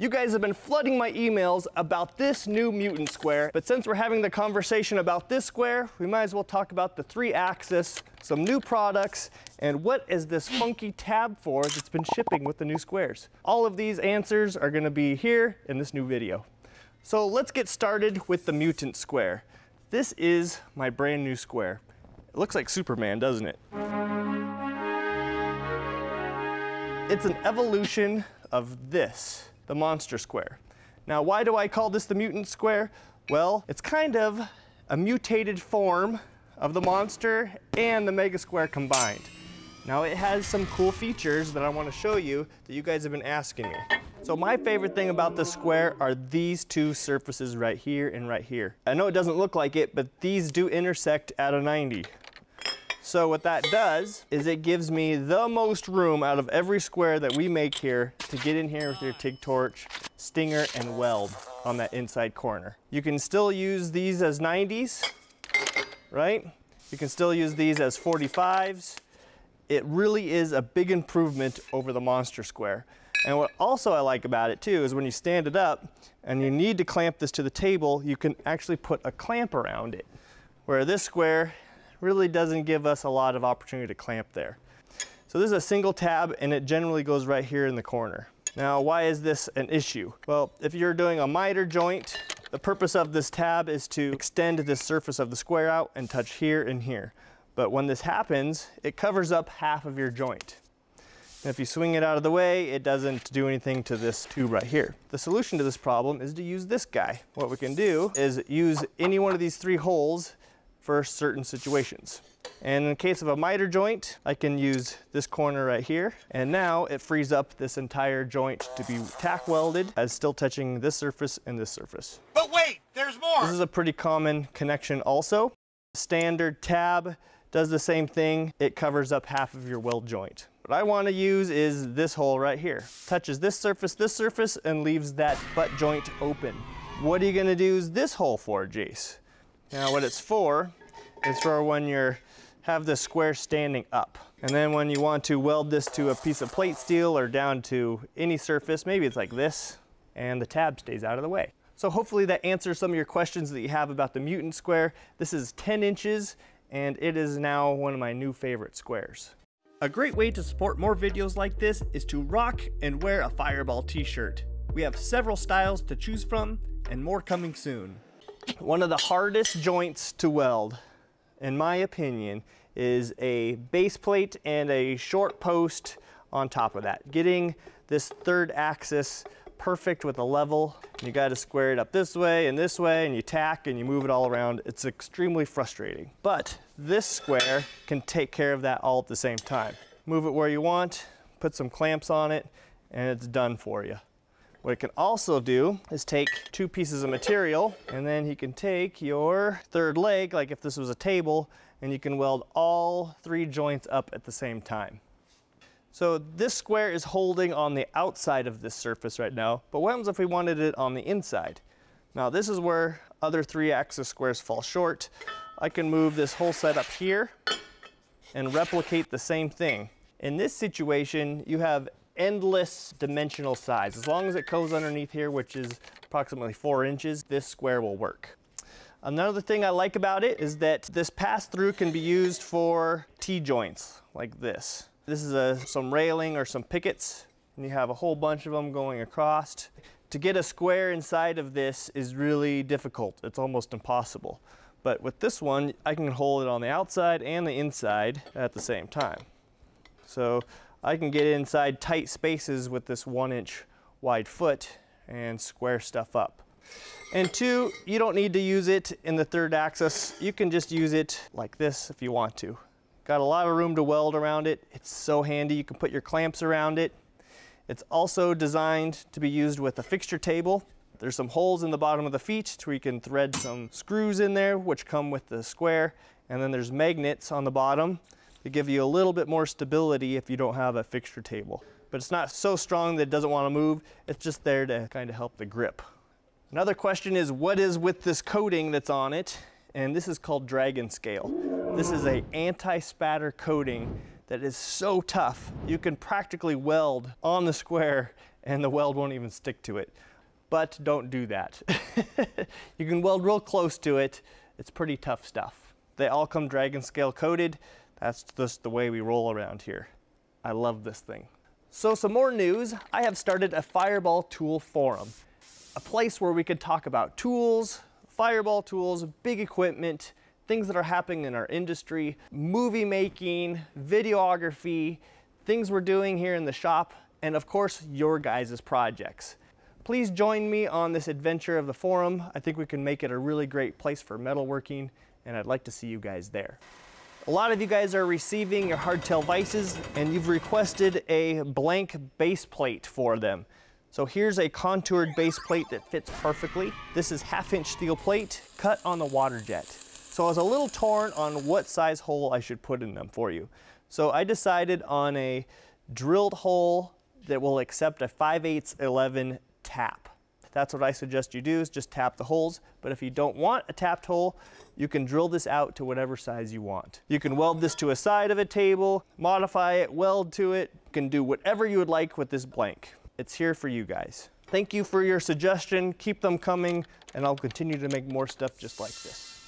You guys have been flooding my emails about this new Mutant Square, but since we're having the conversation about this square, we might as well talk about the 3-axis, some new products, and what is this funky tab for that's been shipping with the new squares. All of these answers are going to be here in this new video. So let's get started with the Mutant Square. This is my brand new square. It looks like Superman, doesn't it? It's an evolution of this, the Monster Square. Now, why do I call this the Mutant Square? Well, it's kind of a mutated form of the Monster and the Mega Square combined. Now, it has some cool features that I want to show you that you guys have been asking me. So my favorite thing about the square are these two surfaces right here and right here. I know it doesn't look like it, but these do intersect at a 90. So what that does is it gives me the most room out of every square that we make here to get in here with your TIG torch, stinger, and weld on that inside corner. You can still use these as 90s, right? You can still use these as 45s. It really is a big improvement over the Monster Square. And what also I like about it too is when you stand it up and you need to clamp this to the table, you can actually put a clamp around it. Where this square really doesn't give us a lot of opportunity to clamp there. So this is a single tab and it generally goes right here in the corner. Now, why is this an issue? Well, if you're doing a miter joint, the purpose of this tab is to extend this surface of the square out and touch here and here. But when this happens, it covers up half of your joint. And if you swing it out of the way, it doesn't do anything to this tube right here. The solution to this problem is to use this guy. What we can do is use any one of these 3 holes for certain situations. And in the case of a miter joint, I can use this corner right here. And now it frees up this entire joint to be tack welded as still touching this surface and this surface. But wait, there's more! This is a pretty common connection also. Standard tab does the same thing. It covers up half of your weld joint. What I want to use is this hole right here. Touches this surface, and leaves that butt joint open. What are you going to use this hole for, Jace? Now what it's for is for when you have the square standing up. And then when you want to weld this to a piece of plate steel or down to any surface, maybe it's like this, and the tab stays out of the way. So hopefully that answers some of your questions that you have about the Mutant Square. This is 10 inches and it is now one of my new favorite squares. A great way to support more videos like this is to rock and wear a Fireball t-shirt. We have several styles to choose from and more coming soon. One of the hardest joints to weld, in my opinion, is a base plate and a short post on top of that. Getting this 3rd axis perfect with a level, you got to square it up this way, and you tack and you move it all around. It's extremely frustrating. But this square can take care of that all at the same time. Move it where you want, put some clamps on it, and it's done for you. What it can also do is take 2 pieces of material, and then you can take your 3rd leg, like if this was a table, and you can weld all 3 joints up at the same time. So this square is holding on the outside of this surface right now, but what happens if we wanted it on the inside? Now this is where other 3-axis squares fall short. I can move this whole setup here and replicate the same thing. In this situation, you have endless dimensional size. As long as it goes underneath here, which is approximately 4 inches, this square will work. Another thing I like about it is that this pass-through can be used for T-joints like this. This is some railing or some pickets, and you have a whole bunch of them going across. To get a square inside of this is really difficult. It's almost impossible. But with this one, I can hold it on the outside and the inside at the same time. So I can get inside tight spaces with this 1-inch wide foot and square stuff up. And 2, you don't need to use it in the 3rd axis. You can just use it like this if you want to. Got a lot of room to weld around it. It's so handy. You can put your clamps around it. It's also designed to be used with a fixture table. There's some holes in the bottom of the feet where you can thread some screws in there, which come with the square. And then there's magnets on the bottom to give you a little bit more stability if you don't have a fixture table. But it's not so strong that it doesn't want to move. It's just there to kind of help the grip. Another question is, what is with this coating that's on it? And this is called Dragon Scale. This is an anti-spatter coating that is so tough. You can practically weld on the square and the weld won't even stick to it. But don't do that. You can weld real close to it. It's pretty tough stuff. They all come dragon scale coated. That's just the way we roll around here. I love this thing. So some more news. I have started a Fireball tool forum, a place where we could talk about tools, Fireball tools, big equipment, things that are happening in our industry, movie making, videography, things we're doing here in the shop, and of course, your guys' projects. Please join me on this adventure of the forum. I think we can make it a really great place for metalworking, and I'd like to see you guys there. A lot of you guys are receiving your Hardtail Vises, and you've requested a blank base plate for them. So here's a contoured base plate that fits perfectly. This is 1/2-inch steel plate cut on the water jet. So I was a little torn on what size hole I should put in them for you. So I decided on a drilled hole that will accept a 5/8 11 tap. That's what I suggest you do, is just tap the holes. But if you don't want a tapped hole, you can drill this out to whatever size you want. You can weld this to a side of a table, modify it, weld to it. You can do whatever you would like with this blank. It's here for you guys. Thank you for your suggestion. Keep them coming, and I'll continue to make more stuff just like this.